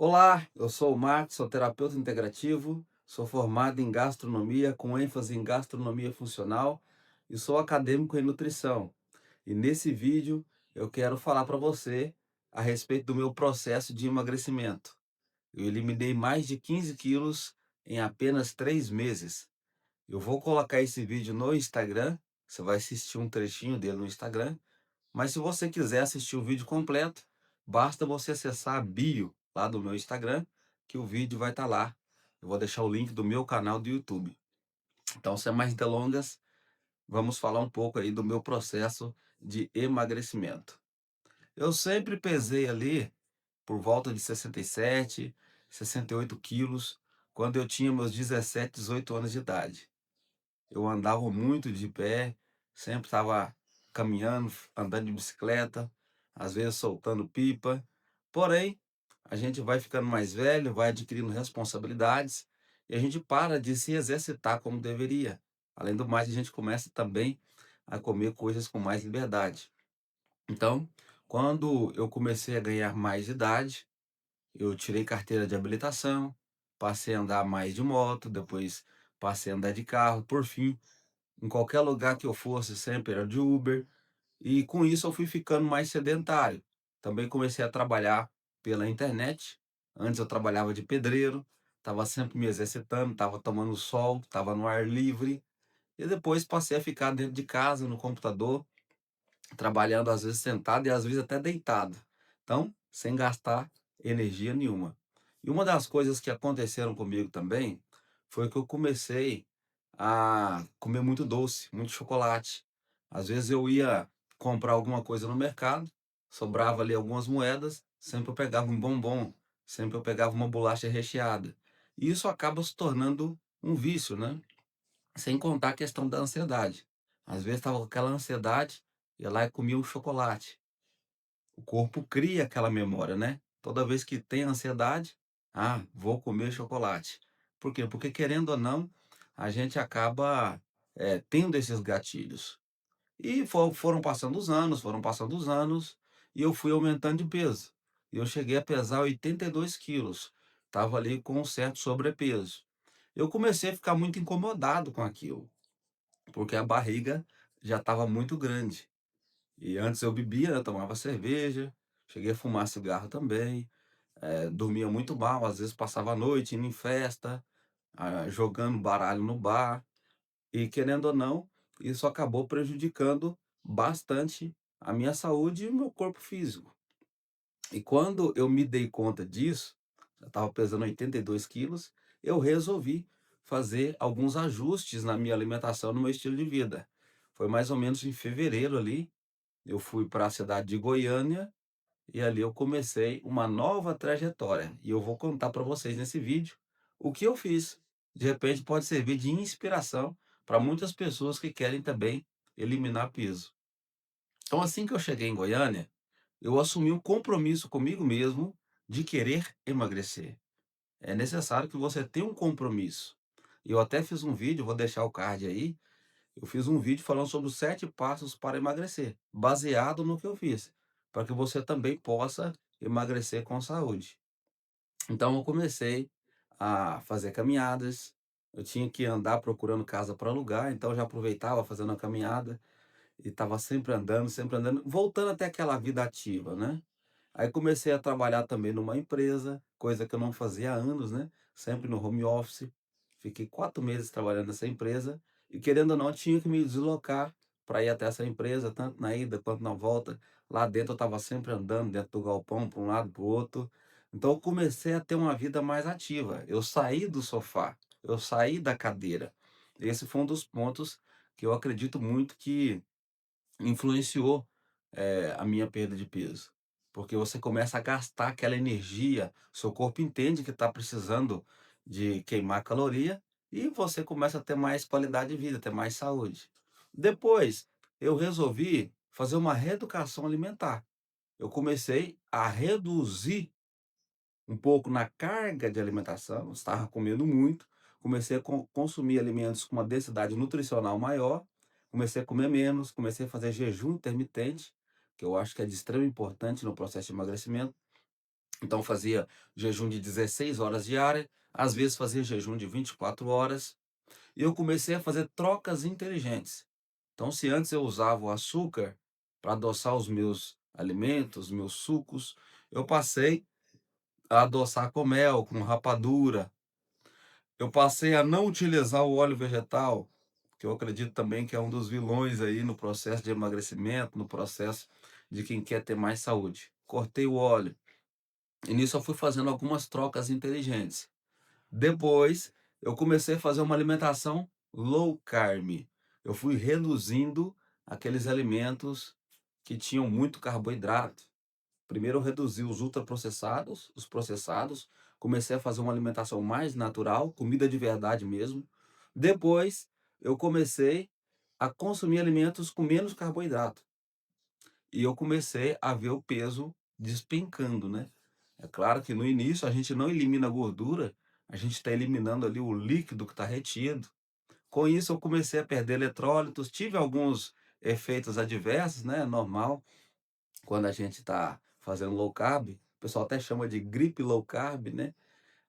Olá, eu sou o Marcos, sou terapeuta integrativo, sou formado em gastronomia com ênfase em gastronomia funcional e sou acadêmico em nutrição. E nesse vídeo eu quero falar para você a respeito do meu processo de emagrecimento. Eu eliminei mais de 15 quilos em apenas 3 meses. Eu vou colocar esse vídeo no Instagram, você vai assistir um trechinho dele no Instagram, mas se você quiser assistir o vídeo completo, basta você acessar a bio lá do meu Instagram, que o vídeo vai estar lá. Eu vou deixar o link do meu canal do YouTube. Então, sem mais delongas, vamos falar um pouco aí do meu processo de emagrecimento. Eu sempre pesei ali por volta de 67, 68 quilos, quando eu tinha meus 17, 18 anos de idade. Eu andava muito de pé, sempre estava caminhando, andando de bicicleta, às vezes soltando pipa. Porém, a gente vai ficando mais velho, vai adquirindo responsabilidades e a gente para de se exercitar como deveria. Além do mais, a gente começa também a comer coisas com mais liberdade. Então, quando eu comecei a ganhar mais idade, eu tirei carteira de habilitação, passei a andar mais de moto, depois passei a andar de carro, por fim em qualquer lugar que eu fosse, sempre era de Uber, e com isso eu fui ficando mais sedentário. Também comecei a trabalhar pela internet. Antes eu trabalhava de pedreiro, estava sempre me exercitando, estava tomando sol, estava no ar livre, e depois passei a ficar dentro de casa, no computador, trabalhando às vezes sentado e às vezes até deitado. Então, sem gastar energia nenhuma. E uma das coisas que aconteceram comigo também foi que eu comecei a comer muito doce, muito chocolate. Às vezes eu ia comprar alguma coisa no mercado, sobrava ali algumas moedas, sempre eu pegava um bombom, sempre eu pegava uma bolacha recheada. E isso acaba se tornando um vício, né? Sem contar a questão da ansiedade. Às vezes estava com aquela ansiedade, ia lá e comia um chocolate. O corpo cria aquela memória, né? Toda vez que tem ansiedade, vou comer chocolate. Por quê? Porque querendo ou não, a gente acaba tendo esses gatilhos. E foram passando os anos, e eu fui aumentando de peso. E eu cheguei a pesar 82 quilos. Estava ali com um certo sobrepeso. Eu comecei a ficar muito incomodado com aquilo porque a barriga já estava muito grande. E antes eu bebia, né, eu tomava cerveja, cheguei a fumar cigarro também, dormia muito mal, às vezes passava a noite indo em festa, jogando baralho no bar, e querendo ou não, isso acabou prejudicando bastante a minha saúde e o meu corpo físico. E quando eu me dei conta disso, eu estava pesando 82 quilos, eu resolvi fazer alguns ajustes na minha alimentação, no meu estilo de vida. Foi mais ou menos em fevereiro ali, eu fui para a cidade de Goiânia e ali eu comecei uma nova trajetória. E eu vou contar para vocês nesse vídeo o que eu fiz. De repente pode servir de inspiração para muitas pessoas que querem também eliminar peso. Então, assim que eu cheguei em Goiânia, eu assumi um compromisso comigo mesmo de querer emagrecer. É necessário que você tenha um compromisso. Eu até fiz um vídeo, vou deixar o card aí. Eu fiz um vídeo falando sobre os 7 passos para emagrecer, baseado no que eu fiz, para que você também possa emagrecer com saúde. Então eu comecei a fazer caminhadas, eu tinha que andar procurando casa para alugar, então eu já aproveitava fazendo a caminhada e estava sempre andando, voltando até aquela vida ativa, né. Aí comecei a trabalhar também numa empresa, coisa que eu não fazia há anos, né, sempre no home office. Fiquei 4 meses trabalhando nessa empresa e, querendo ou não, tinha que me deslocar para ir até essa empresa, tanto na ida quanto na volta. Lá dentro eu estava sempre andando dentro do galpão, para um lado, para o outro. Então eu comecei a ter uma vida mais ativa. Eu saí do sofá, eu saí da cadeira. Esse foi um dos pontos que eu acredito muito que influenciou, a minha perda de peso, porque você começa a gastar aquela energia, seu corpo entende que está precisando de queimar caloria, e você começa a ter mais qualidade de vida, ter mais saúde. Depois, eu resolvi fazer uma reeducação alimentar. Eu comecei a reduzir um pouco na carga de alimentação, estava comendo muito, comecei a consumir alimentos com uma densidade nutricional maior, comecei a comer menos, comecei a fazer jejum intermitente, que eu acho que é de extrema importância no processo de emagrecimento, Então fazia jejum de 16 horas diária, às vezes fazia jejum de 24 horas, e eu comecei a fazer trocas inteligentes. Então, se antes eu usava o açúcar para adoçar os meus alimentos, meus sucos, eu passei a adoçar com mel, com rapadura. Eu passei a não utilizar o óleo vegetal, que eu acredito também que é um dos vilões aí no processo de emagrecimento, no processo de quem quer ter mais saúde. Cortei o óleo. E nisso eu fui fazendo algumas trocas inteligentes. Depois, eu comecei a fazer uma alimentação low carb. Eu fui reduzindo aqueles alimentos que tinham muito carboidrato. Primeiro eu reduzi os ultraprocessados, os processados, comecei a fazer uma alimentação mais natural, comida de verdade mesmo. Depois, eu comecei a consumir alimentos com menos carboidrato. E eu comecei a ver o peso despencando, né. É claro que no início a gente não elimina a gordura, a gente está eliminando ali o líquido que está retido. Com isso eu comecei a perder eletrólitos, tive alguns efeitos adversos, né, normal, quando a gente está fazendo low carb, o pessoal até chama de gripe low carb, né,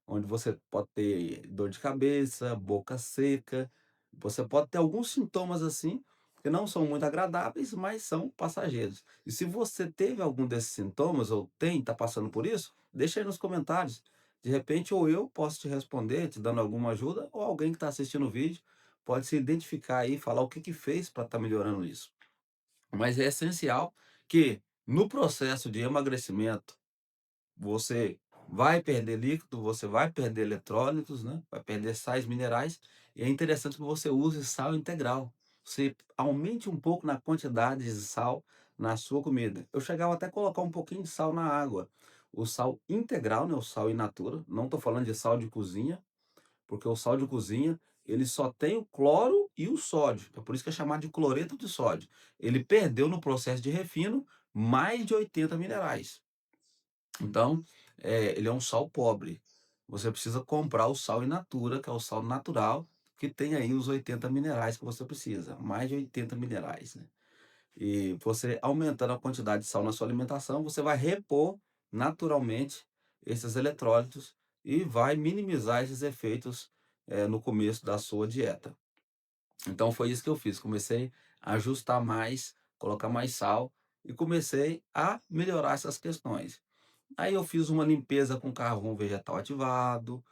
onde você pode ter dor de cabeça, boca seca, você pode ter alguns sintomas assim, que não são muito agradáveis, mas são passageiros. E se você teve algum desses sintomas ou tem, está passando por isso, deixa aí nos comentários. De repente, ou eu posso te responder, te dando alguma ajuda, ou alguém que está assistindo o vídeo pode se identificar aí e falar o que que fez para estar melhorando isso. Mas é essencial que no processo de emagrecimento você vai perder líquido, você vai perder eletrólitos, né, vai perder sais minerais, e é interessante que você use sal integral. Você aumente um pouco na quantidade de sal na sua comida. Eu chegava até a colocar um pouquinho de sal na água. O sal integral, né, o sal in natura, não estou falando de sal de cozinha, porque o sal de cozinha, ele só tem o cloro e o sódio, é por isso que é chamado de cloreto de sódio. Ele perdeu no processo de refino mais de 80 minerais. Então, ele é um sal pobre. Você precisa comprar o sal in natura, que é o sal natural, que tem aí os 80 minerais que você precisa, mais de 80 minerais, né. E você aumentando a quantidade de sal na sua alimentação, você vai repor naturalmente esses eletrólitos e vai minimizar esses efeitos, no começo da sua dieta. Então foi isso que eu fiz, comecei a ajustar mais, colocar mais sal e comecei a melhorar essas questões. Aí eu fiz uma limpeza com carvão vegetal ativado,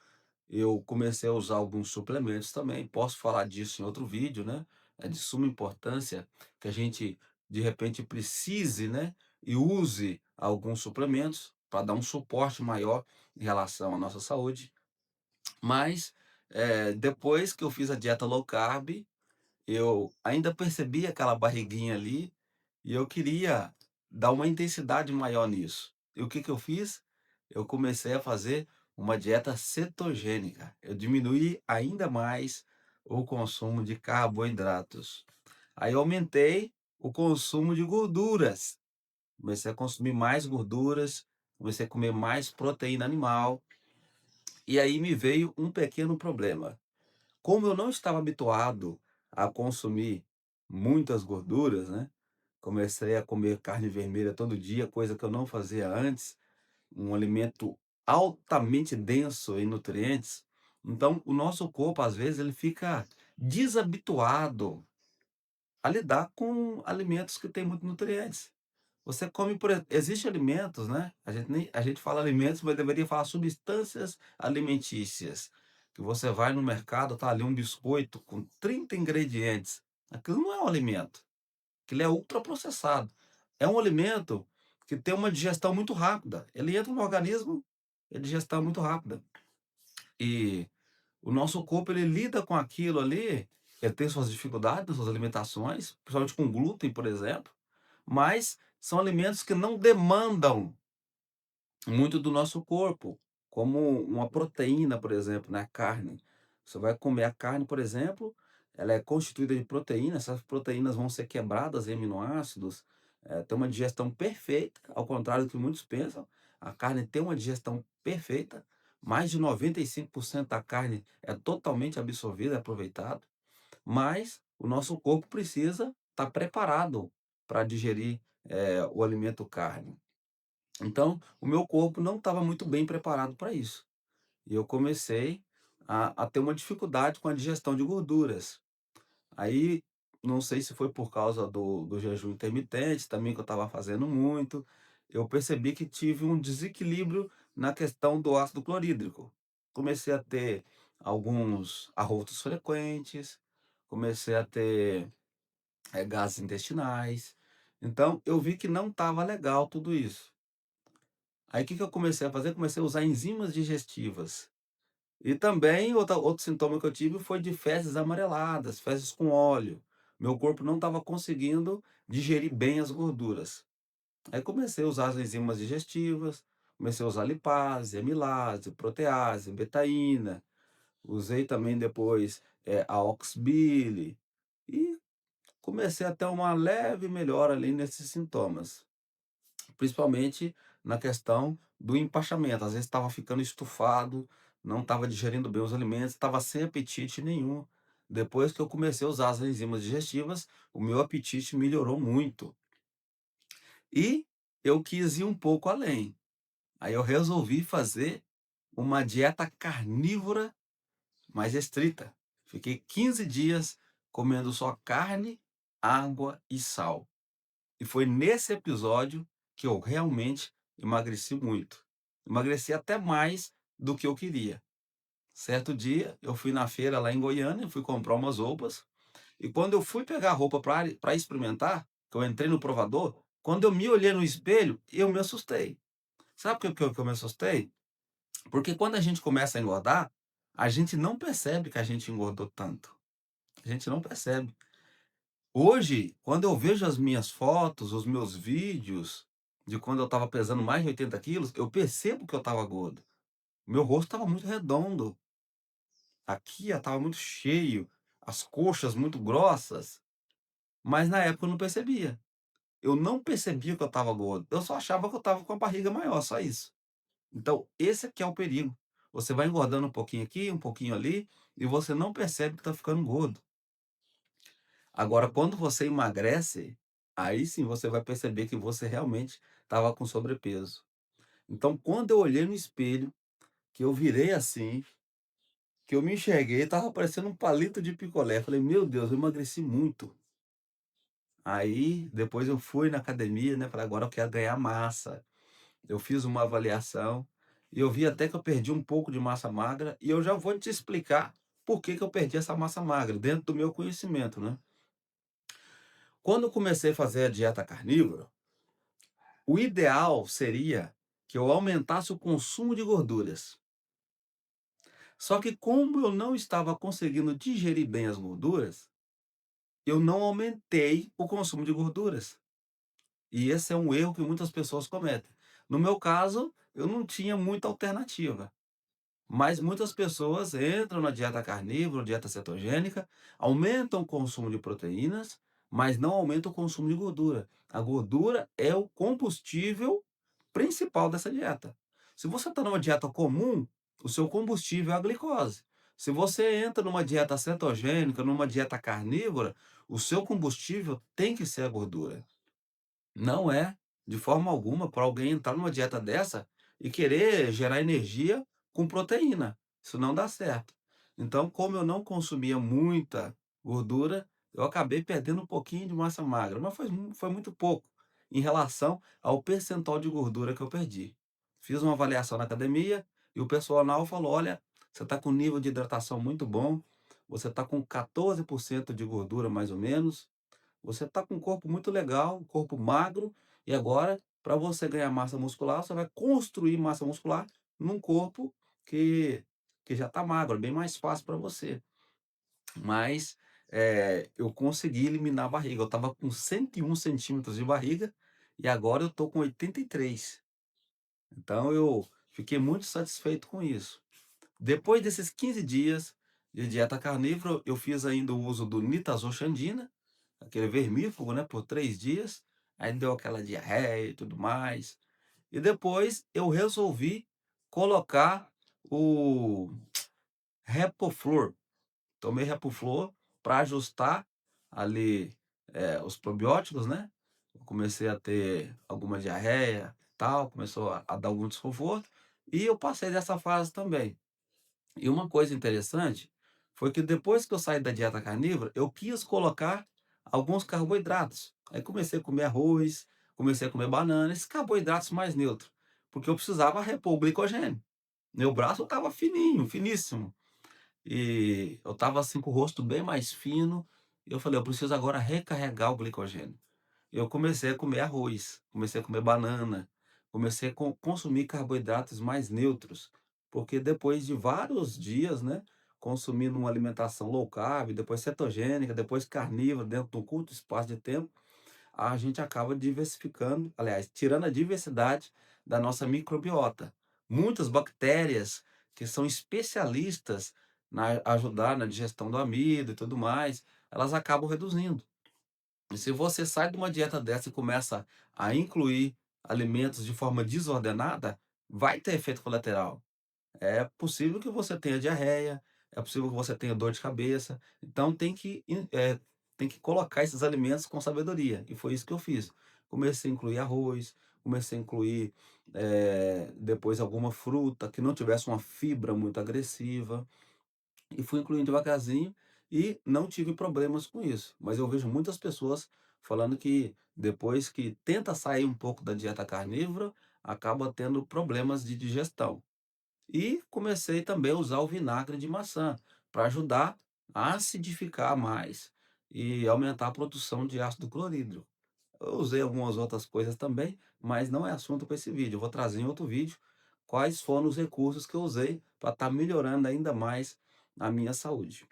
eu comecei a usar alguns suplementos também, posso falar disso em outro vídeo, né, é de suma importância que a gente, de repente, precise, né, e use alguns suplementos para dar um suporte maior em relação à nossa saúde, mas, depois que eu fiz a dieta low carb, eu ainda percebi aquela barriguinha ali, e eu queria dar uma intensidade maior nisso. E o que que eu fiz? Eu comecei a fazer uma dieta cetogênica. Eu diminuí ainda mais o consumo de carboidratos. Aí eu aumentei o consumo de gorduras. Comecei a consumir mais gorduras, comecei a comer mais proteína animal, e aí me veio um pequeno problema. Como eu não estava habituado a consumir muitas gorduras, né, comecei a comer carne vermelha todo dia, coisa que eu não fazia antes, um alimento altamente denso em nutrientes. Então, o nosso corpo, às vezes, ele fica desabituado a lidar com alimentos que têm muito nutrientes. Você come por existe alimentos, né, a gente fala alimentos, mas deveria falar substâncias alimentícias, que você vai no mercado, tá ali um biscoito com 30 ingredientes, aquilo não é um alimento, aquilo é ultraprocessado. É um alimento que tem uma digestão muito rápida, ele entra no organismo, a digestão é muito rápida. E o nosso corpo ele lida com aquilo ali, ele tem suas dificuldades nas suas alimentações, principalmente com glúten, por exemplo, mas são alimentos que não demandam muito do nosso corpo, como uma proteína, por exemplo, na carne. Você vai comer a carne, por exemplo, ela é constituída de proteínas, essas proteínas vão ser quebradas em aminoácidos, tem uma digestão perfeita, ao contrário do que muitos pensam, a carne tem uma digestão perfeita, mais de 95% da carne é totalmente absorvida, é aproveitado, mas o nosso corpo precisa estar preparado para digerir, o alimento carne. Então, o meu corpo não estava muito bem preparado para isso. E eu comecei a ter uma dificuldade com a digestão de gorduras. Aí, não sei se foi por causa do jejum intermitente, também que eu estava fazendo muito, eu percebi que tive um desequilíbrio na questão do ácido clorídrico. Comecei a ter alguns arrotos frequentes, comecei a ter, gases intestinais. Então, eu vi que não estava legal tudo isso. Aí, o que que eu comecei a fazer? Comecei a usar enzimas digestivas. E também outro sintoma que eu tive foi de fezes amareladas, fezes com óleo. Meu corpo não estava conseguindo digerir bem as gorduras. Aí comecei a usar as enzimas digestivas, comecei a usar lipase, amilase, protease, betaína. Usei também depois, a oxbile e comecei a ter uma leve melhora ali nesses sintomas. Principalmente na questão do empachamento, às vezes estava ficando estufado, não estava digerindo bem os alimentos, estava sem apetite nenhum. Depois que eu comecei a usar as enzimas digestivas, o meu apetite melhorou muito. E eu quis ir um pouco além. Aí eu resolvi fazer uma dieta carnívora mais estrita. Fiquei 15 dias comendo só carne, água e sal. E foi nesse episódio que eu realmente emagreci muito. Emagreci até mais do que eu queria. Certo dia, eu fui na feira lá em Goiânia, fui comprar umas roupas, e quando eu fui pegar a roupa para experimentar, que eu entrei no provador, quando eu me olhei no espelho, eu me assustei. Sabe por que eu me assustei? Porque quando a gente começa a engordar, a gente não percebe que a gente engordou tanto. A gente não percebe. Hoje, quando eu vejo as minhas fotos, os meus vídeos de quando eu estava pesando mais de 80 quilos, eu percebo que eu estava gordo. Meu rosto estava muito redondo, aqui estava muito cheio, as coxas muito grossas, mas na época eu não percebia. Eu não percebia que eu estava gordo, eu só achava que eu estava com a barriga maior, só isso. Então, esse aqui é o perigo. Você vai engordando um pouquinho aqui, um pouquinho ali, e você não percebe que está ficando gordo. Agora, quando você emagrece, aí sim você vai perceber que você realmente estava com sobrepeso. Então, quando eu olhei no espelho, que eu virei assim, que eu me enxerguei, estava parecendo um palito de picolé. Falei, meu Deus, eu emagreci muito. Aí, depois eu fui na academia, né? Falei, agora eu quero ganhar massa. Eu fiz uma avaliação e eu vi até que eu perdi um pouco de massa magra. E eu já vou te explicar por que que eu perdi essa massa magra, dentro do meu conhecimento, né? Quando eu comecei a fazer a dieta carnívora, o ideal seria que eu aumentasse o consumo de gorduras. Só que como eu não estava conseguindo digerir bem as gorduras, eu não aumentei o consumo de gorduras. E esse é um erro que muitas pessoas cometem. No meu caso, eu não tinha muita alternativa. Mas muitas pessoas entram na dieta carnívora, dieta cetogênica, aumentam o consumo de proteínas, mas não aumentam o consumo de gordura. A gordura é o combustível principal dessa dieta. Se você está numa dieta comum, o seu combustível é a glicose. Se você entra numa dieta cetogênica, numa dieta carnívora, o seu combustível tem que ser a gordura. Não é, de forma alguma, para alguém entrar numa dieta dessa e querer gerar energia com proteína. Isso não dá certo. Então, como eu não consumia muita gordura, eu acabei perdendo um pouquinho de massa magra, mas foi muito pouco em relação ao percentual de gordura que eu perdi. Fiz uma avaliação na academia e o personal falou: olha, você está com nível de hidratação muito bom, você está com 14% de gordura mais ou menos, você está com um corpo muito legal, um corpo magro, e agora, para você ganhar massa muscular, você vai construir massa muscular num corpo que, que já está magro, é bem mais fácil para você. Mas eu consegui eliminar a barriga. Eu estava com 101 centímetros de barriga e agora eu estou com 83. Então eu fiquei muito satisfeito com isso. Depois desses 15 dias de dieta carnívora, eu fiz ainda o uso do nitazoxanidina, aquele vermífugo, né, por 3 dias, aí deu aquela diarreia e tudo mais. E depois eu resolvi colocar o Repoflor. Tomei Repoflor para ajustar ali, os probióticos, né. Eu comecei a ter alguma diarreia, tal, começou a dar algum desconforto, e eu passei dessa fase também. E uma coisa interessante foi que depois que eu saí da dieta carnívora, eu quis colocar alguns carboidratos. Aí comecei a comer arroz, comecei a comer banana, esses carboidratos mais neutros, porque eu precisava repor o glicogênio. Meu braço estava fininho, finíssimo. E eu estava assim com o rosto bem mais fino. E eu falei, eu preciso agora recarregar o glicogênio. Eu comecei a comer arroz, comecei a comer banana, comecei a consumir carboidratos mais neutros, porque depois de vários dias, né, consumindo uma alimentação low carb, depois cetogênica, depois carnívora, dentro de um curto espaço de tempo, a gente acaba diversificando, aliás, tirando a diversidade da nossa microbiota. Muitas bactérias que são especialistas na ajudar na digestão do amido e tudo mais, elas acabam reduzindo. E se você sai de uma dieta dessa e começa a incluir alimentos de forma desordenada, vai ter efeito colateral. É possível que você tenha diarreia, é possível que você tenha dor de cabeça, então tem que colocar esses alimentos com sabedoria, e foi isso que eu fiz. Comecei a incluir arroz, comecei a incluir, depois alguma fruta que não tivesse uma fibra muito agressiva, e fui incluindo devagarzinho e não tive problemas com isso. Mas eu vejo muitas pessoas falando que depois que tenta sair um pouco da dieta carnívora, acaba tendo problemas de digestão. E comecei também a usar o vinagre de maçã para ajudar a acidificar mais e aumentar a produção de ácido clorídrico. Eu usei algumas outras coisas também, mas não é assunto para esse vídeo. Eu vou trazer em outro vídeo quais foram os recursos que eu usei para estar melhorando ainda mais a minha saúde.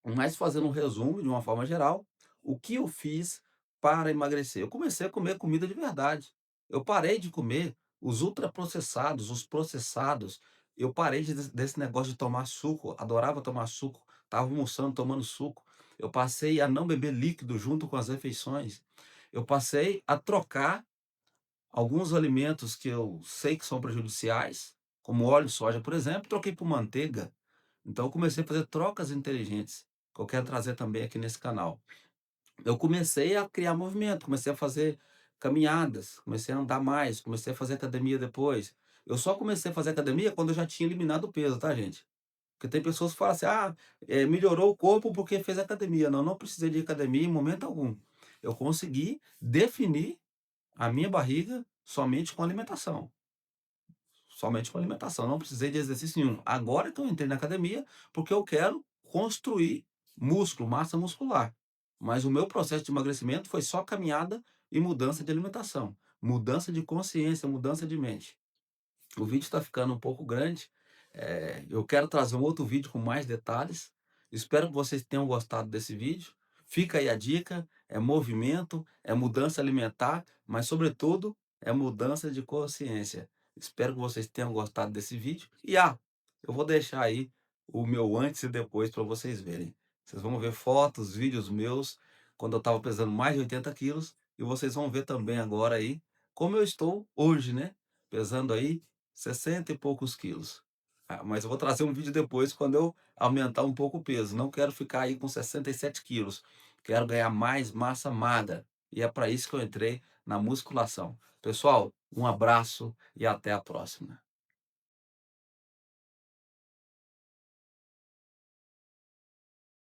Mas fazendo um resumo de uma forma geral, o que eu fiz para emagrecer? Eu comecei a comer comida de verdade. Eu parei de comer os ultraprocessados, os processados. Eu parei desse negócio de tomar suco, adorava tomar suco, estava almoçando, tomando suco. Eu passei a não beber líquido junto com as refeições. Eu passei a trocar alguns alimentos que eu sei que são prejudiciais, como óleo de soja, por exemplo, troquei por manteiga. Então eu comecei a fazer trocas inteligentes, que eu quero trazer também aqui nesse canal. Eu comecei a criar movimento, comecei a fazer caminhadas, comecei a andar mais, comecei a fazer academia depois. Eu só comecei a fazer academia quando eu já tinha eliminado o peso, tá, gente? Porque tem pessoas que falam assim: "Ah, melhorou o corpo porque fez academia". Não, não precisei de academia em momento algum. Eu consegui definir a minha barriga somente com alimentação. Somente com alimentação, não precisei de exercício nenhum. Agora que eu entrei na academia, porque eu quero construir músculo, massa muscular. Mas o meu processo de emagrecimento foi só caminhada e mudança de alimentação, mudança de consciência, mudança de mente. O vídeo está ficando um pouco grande. Eu quero trazer um outro vídeo com mais detalhes. Espero que vocês tenham gostado desse vídeo. Fica aí a dica: é movimento, é mudança alimentar, mas, sobretudo, é mudança de consciência. Espero que vocês tenham gostado desse vídeo. Eu vou deixar aí o meu antes e depois para vocês verem. Vocês vão ver fotos, vídeos meus, quando eu estava pesando mais de 80 quilos, e vocês vão ver também agora aí como eu estou hoje, né? Pesando aí 60 e poucos quilos. Mas eu vou trazer um vídeo depois quando eu aumentar um pouco o peso. Não quero ficar aí com 67 quilos. Quero ganhar mais massa magra. E é para isso que eu entrei na musculação. Pessoal, um abraço e até a próxima.